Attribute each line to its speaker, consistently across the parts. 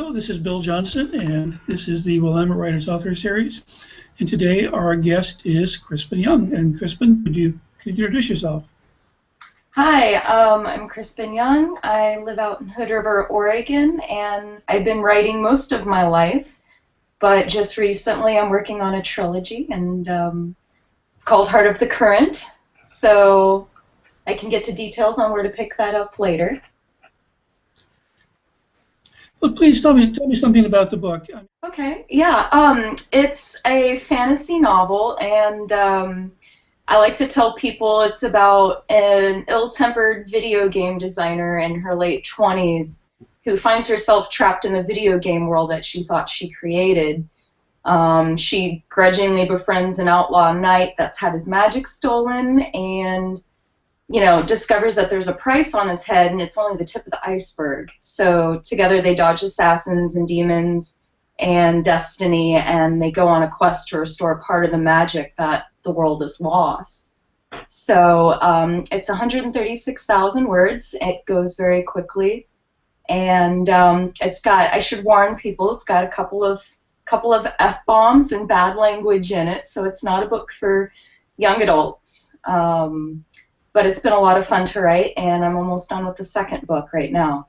Speaker 1: Hello, this is Bill Johnson, and this is the Willamette Writers Author Series. And today our guest is Crispin Young. And Crispin, could you introduce yourself?
Speaker 2: Hi, I'm Crispin Young. I live out in Hood River, Oregon, and I've been writing most of my life, but just recently I'm working on a trilogy, and it's called Heart of the Current, so I can get to details on where to pick that up later.
Speaker 1: Well, please tell me something about the book.
Speaker 2: Okay, yeah, it's a fantasy novel, and I like to tell people it's about an ill-tempered video game designer in her late 20s who finds herself trapped in the video game world that she thought she created. She grudgingly befriends an outlaw knight that's had his magic stolen and, you know, discovers that there's a price on his head and it's only the tip of the iceberg. So together they dodge assassins and demons and destiny, and they go on a quest to restore part of the magic that the world has lost. So it's 136,000 words. It goes very quickly, and it's got, I should warn people, it's got a couple of F-bombs and bad language in it, so it's not a book for young adults. But it's been a lot of fun to write, and I'm almost done with the second book right now.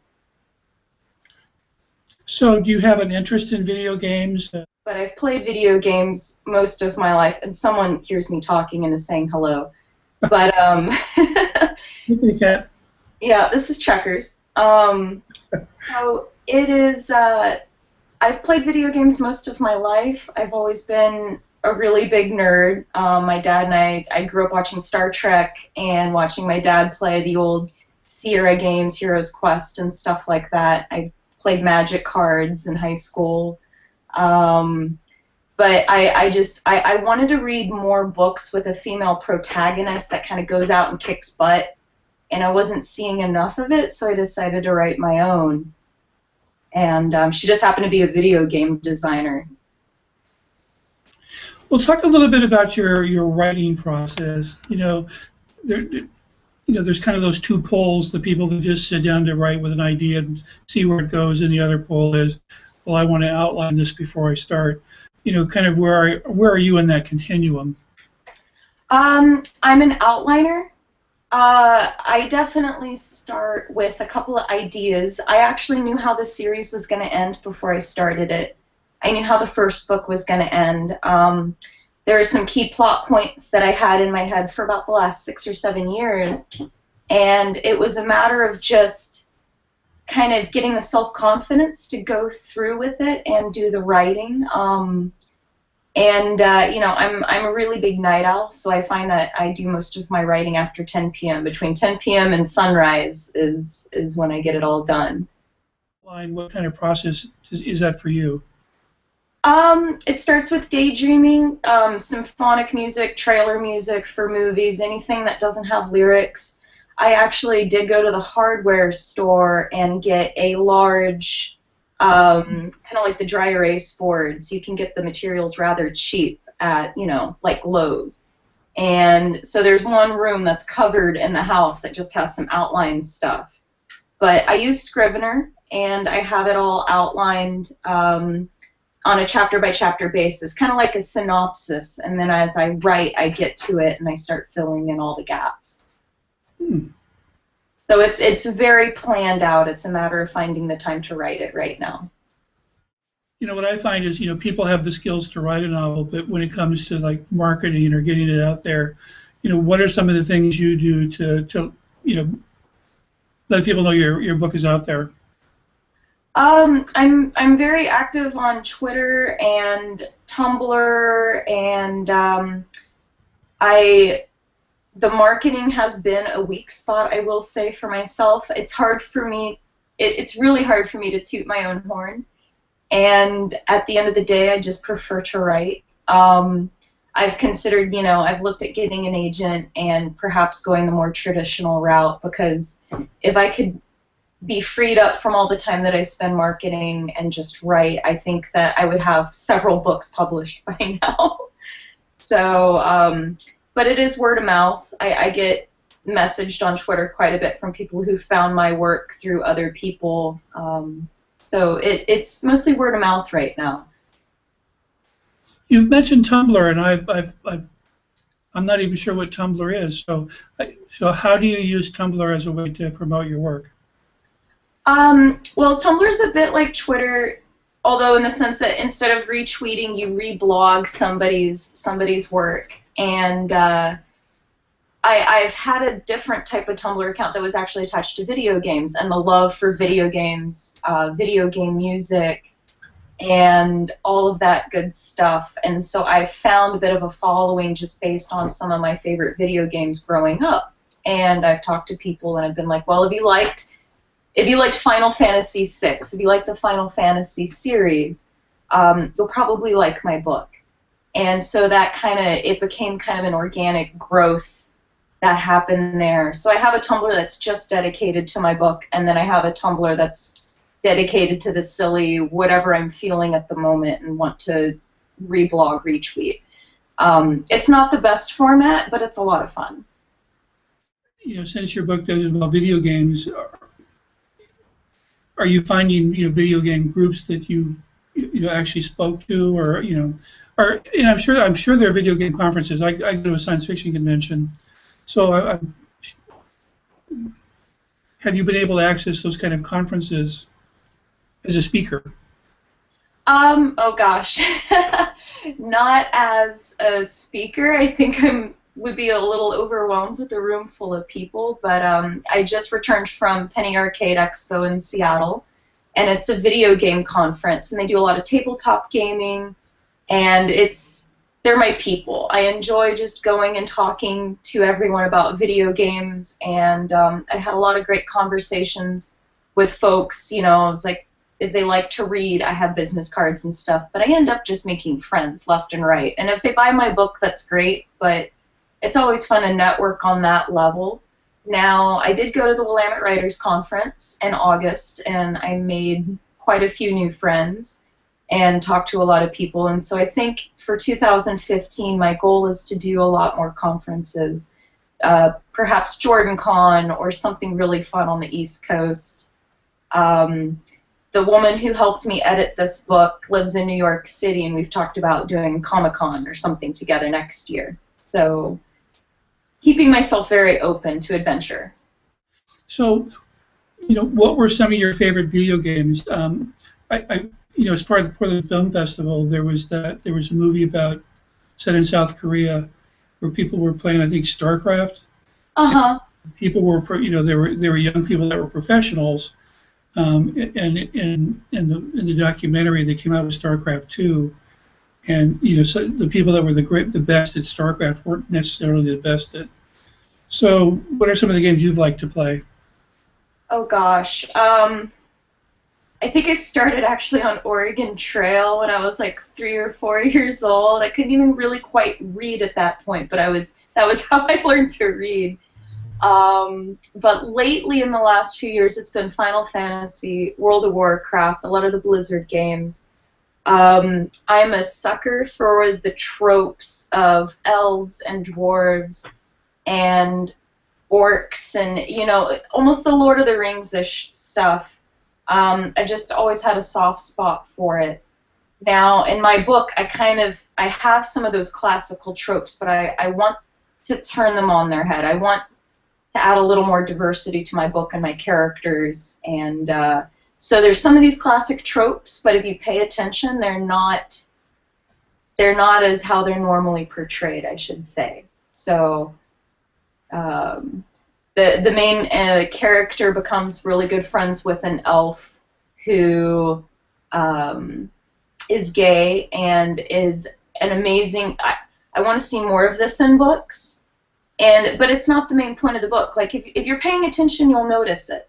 Speaker 1: So do you have an interest in video games?
Speaker 2: But I've played video games most of my life, and someone hears me talking and is saying hello. But
Speaker 1: You can.
Speaker 2: yeah, this is checkers. So it is. I've played video games most of my life. I've always been a really big nerd. My dad and I grew up watching Star Trek and watching my dad play the old Sierra games, Heroes Quest, and stuff like that. I played Magic cards in high school. But I wanted to read more books with a female protagonist that kind of goes out and kicks butt, and I wasn't seeing enough of it, so I decided to write my own. And she just happened to be a video game designer.
Speaker 1: Well, talk a little bit about your writing process. There's kind of those two poles, the people that just sit down to write with an idea and see where it goes, and the other pole is, well, I want to outline this before I start. Kind of where are you in that continuum?
Speaker 2: I'm an outliner. I definitely start with a couple of ideas. I actually knew how the series was going to end before I started it. I knew how the first book was going to end. There are some key plot points that I had in my head for about the last 6 or 7 years, and it was a matter of just kind of getting the self-confidence to go through with it and do the writing. I'm a really big night owl, so I find that I do most of my writing after 10 p.m. Between 10 p.m. and sunrise is when I get it all done.
Speaker 1: What kind of process is that for you?
Speaker 2: It starts with daydreaming, symphonic music, trailer music for movies, anything that doesn't have lyrics. I actually did go to the hardware store and get a large, kind of like the dry erase boards. You can get the materials rather cheap at, like Lowe's. And so there's one room that's covered in the house that just has some outline stuff. But I use Scrivener, and I have it all outlined on a chapter-by-chapter basis, kind of like a synopsis, and then as I write, I get to it and I start filling in all the gaps. So it's very planned out. It's a matter of finding the time to write it right now.
Speaker 1: What I find is, people have the skills to write a novel, but when it comes to like marketing or getting it out there, what are some of the things you do to let people know your book is out there?
Speaker 2: I'm very active on Twitter and Tumblr, and the marketing has been a weak spot, I will say, for myself. It's hard for me. It's really hard for me to toot my own horn, and at the end of the day, I just prefer to write. I've considered, I've looked at getting an agent and perhaps going the more traditional route, because if I could be freed up from all the time that I spend marketing and just write, I think that I would have several books published by now. So, but it is word of mouth. I get messaged on Twitter quite a bit from people who found my work through other people. So it's mostly word of mouth right now.
Speaker 1: You've mentioned Tumblr, and I'm not even sure what Tumblr is. So how do you use Tumblr as a way to promote your work?
Speaker 2: Well, Tumblr is a bit like Twitter, although in the sense that instead of retweeting, you reblog somebody's work. And I've had a different type of Tumblr account that was actually attached to video games and the love for video games, video game music, and all of that good stuff. And so I found a bit of a following just based on some of my favorite video games growing up. And I've talked to people and I've been like, well, if you liked Final Fantasy VI, if you like the Final Fantasy series, you'll probably like my book. And so it became kind of an organic growth that happened there. So I have a Tumblr that's just dedicated to my book, and then I have a Tumblr that's dedicated to the silly whatever I'm feeling at the moment and want to reblog, retweet. It's not the best format, but it's a lot of fun.
Speaker 1: Since your book does involve video games, are you finding video game groups that you've actually spoke to, or and I'm sure there are video game conferences. I go to a science fiction convention, so have you been able to access those kind of conferences as a speaker?
Speaker 2: Oh gosh, not as a speaker. I think would be a little overwhelmed with a room full of people, but I just returned from Penny Arcade Expo in Seattle, and it's a video game conference, and they do a lot of tabletop gaming, and they're my people. I enjoy just going and talking to everyone about video games, and I had a lot of great conversations with folks. It's like, if they like to read, I have business cards and stuff, but I end up just making friends left and right. And if they buy my book, that's great, but it's always fun to network on that level. Now, I did go to the Willamette Writers Conference in August, and I made quite a few new friends and talked to a lot of people. And so I think for 2015, my goal is to do a lot more conferences, perhaps JordanCon or something really fun on the East Coast. The woman who helped me edit this book lives in New York City, and we've talked about doing Comic-Con or something together next year. So keeping myself very open to adventure.
Speaker 1: So, what were some of your favorite video games? As part of the Portland Film Festival, there was a movie set in South Korea where people were playing, I think, StarCraft. People were, there were young people that were professionals. And in the documentary, they came out with StarCraft 2, and so the people that were the best at StarCraft weren't necessarily the best at. So, what are some of the games you've liked to play?
Speaker 2: Oh gosh, I think I started actually on Oregon Trail when I was like 3 or 4 years old. I couldn't even really quite read at that point, but that was how I learned to read. But lately, in the last few years, it's been Final Fantasy, World of Warcraft, a lot of the Blizzard games. I'm a sucker for the tropes of elves and dwarves and orcs and, almost the Lord of the Rings-ish stuff. I just always had a soft spot for it. Now, in my book, I have some of those classical tropes, but I want to turn them on their head. I want to add a little more diversity to my book and my characters, and so there's some of these classic tropes, but if you pay attention, they're not as how they're normally portrayed, I should say. So the main character becomes really good friends with an elf who is gay and is an amazing. I want to see more of this in books. But it's not the main point of the book. Like, if you're paying attention, you'll notice it.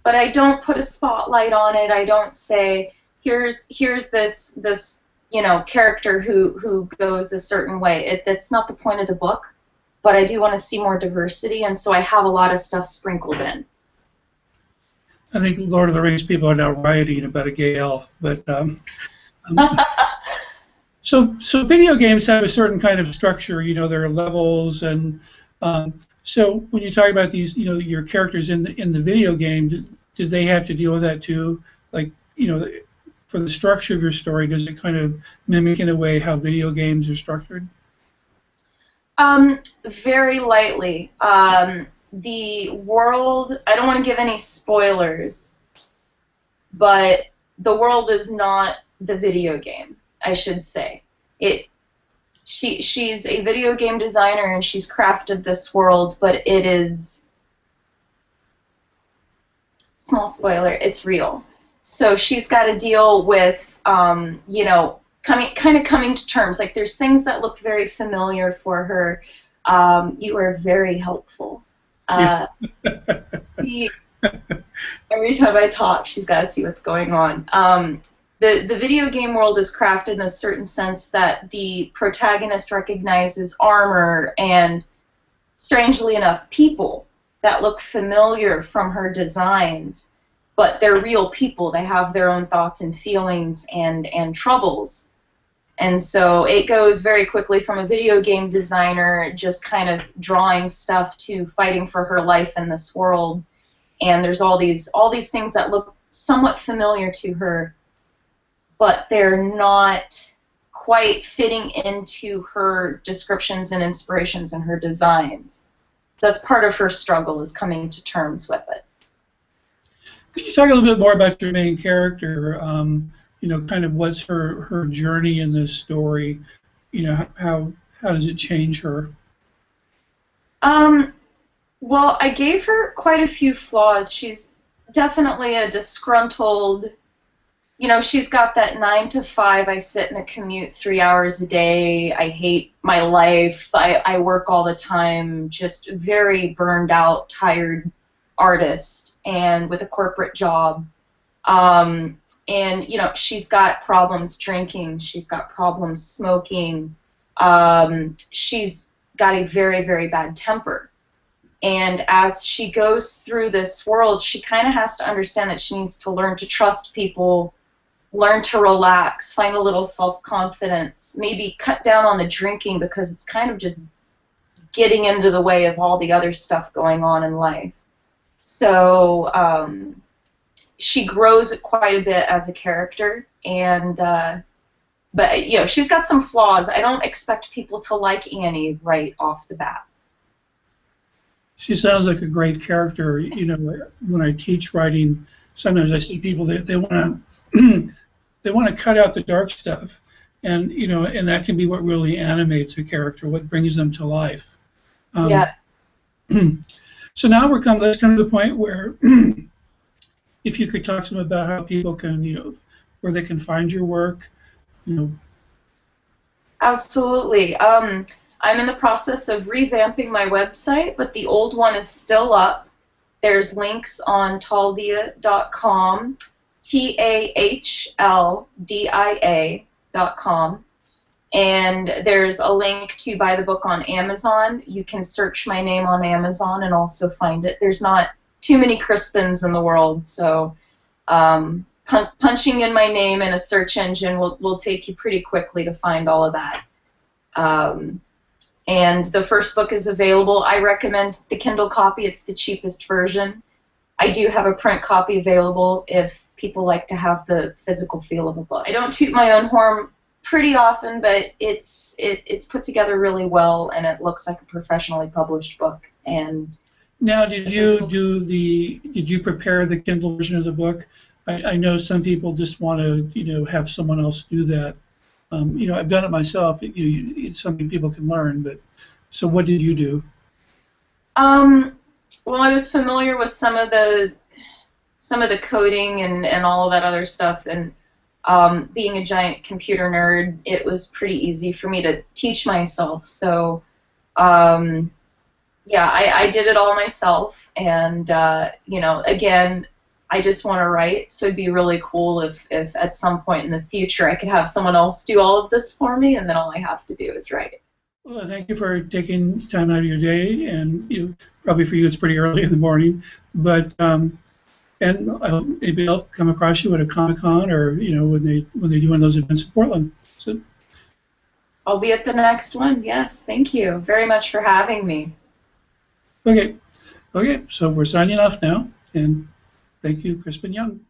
Speaker 2: But I don't put a spotlight on it. I don't say, here's this character who goes a certain way. That's not the point of the book. But I do want to see more diversity, and so I have a lot of stuff sprinkled in.
Speaker 1: I think Lord of the Rings people are now rioting about a gay elf, but so video games have a certain kind of structure. There are levels, and so when you talk about these, your characters in the video game, did they have to deal with that too? Like, you know, for the structure of your story, does it kind of mimic in a way how video games are structured?
Speaker 2: Very lightly. The world, I don't want to give any spoilers, but the world is not the video game, I should say. She's a video game designer and she's crafted this world, but it is, small spoiler, it's real. So she's got to deal with, you know, kind of coming to terms. Like, there's things that look very familiar for her. You are very helpful. Every time I talk, she's got to see what's going on. The video game world is crafted in a certain sense that the protagonist recognizes armor and, strangely enough, people that look familiar from her designs, but they're real people. They have their own thoughts and feelings and troubles. And so it goes very quickly from a video game designer just kind of drawing stuff to fighting for her life in this world. And there's all these things that look somewhat familiar to her, but they're not quite fitting into her descriptions and inspirations and her designs. So that's part of her struggle, is coming to terms with it.
Speaker 1: Could you talk a little bit more about your main character? You know, kind of what's her journey in this story? You know, how does it change her?
Speaker 2: Well, I gave her quite a few flaws. She's definitely a disgruntled, you know, she's got that 9 to 5, I sit in a commute 3 hours a day, I hate my life, I work all the time, just very burned out, tired artist, and with a corporate job. And, you know, she's got problems drinking, she's got problems smoking, she's got a very, very bad temper. And as she goes through this world, she kind of has to understand that she needs to learn to trust people, learn to relax, find a little self-confidence, maybe cut down on the drinking because it's kind of just getting into the way of all the other stuff going on in life. So she grows quite a bit as a character, and but you know, she's got some flaws. I don't expect people to like Annie right off the bat.
Speaker 1: She sounds like a great character. You know, when I teach writing, sometimes I see people that they want to they want to cut out the dark stuff, and you know, and that can be what really animates a character, what brings them to life.
Speaker 2: Yes.
Speaker 1: So now let's come to the point where, if you could talk to them about how people can, you know, where they can find your work, you know.
Speaker 2: Absolutely. I'm in the process of revamping my website, but the old one is still up. There's links on taldia.com, TAHLDIA.com, and there's a link to buy the book on Amazon. You can search my name on Amazon and also find it. There's not too many Crispins in the world, so punching in my name in a search engine will take you pretty quickly to find all of that. And the first book is available. I recommend the Kindle copy. It's the cheapest version. I do have a print copy available if people like to have the physical feel of a book. I don't toot my own horn pretty often, but it's put together really well, and it looks like a professionally published book. And
Speaker 1: now, did you prepare the Kindle version of the book? I know some people just want to, you know, have someone else do that. You know, I've done it myself. It's something people can learn. But so, what did you do?
Speaker 2: Well, I was familiar with some of the coding and all of that other stuff, and being a giant computer nerd, it was pretty easy for me to teach myself. So, yeah, I did it all myself, and you know, again, I just want to write, so it'd be really cool if at some point in the future I could have someone else do all of this for me, and then all I have to do is write.
Speaker 1: Well, thank you for taking time out of your day, and you know, probably for you it's pretty early in the morning, but and I hope maybe I'll come across you at a Comic-Con, or you know, when they do one of those events in Portland. So
Speaker 2: I'll be at the next one. Yes, thank you very much for having me.
Speaker 1: Okay, so we're signing off now, and thank you, Crispin Young.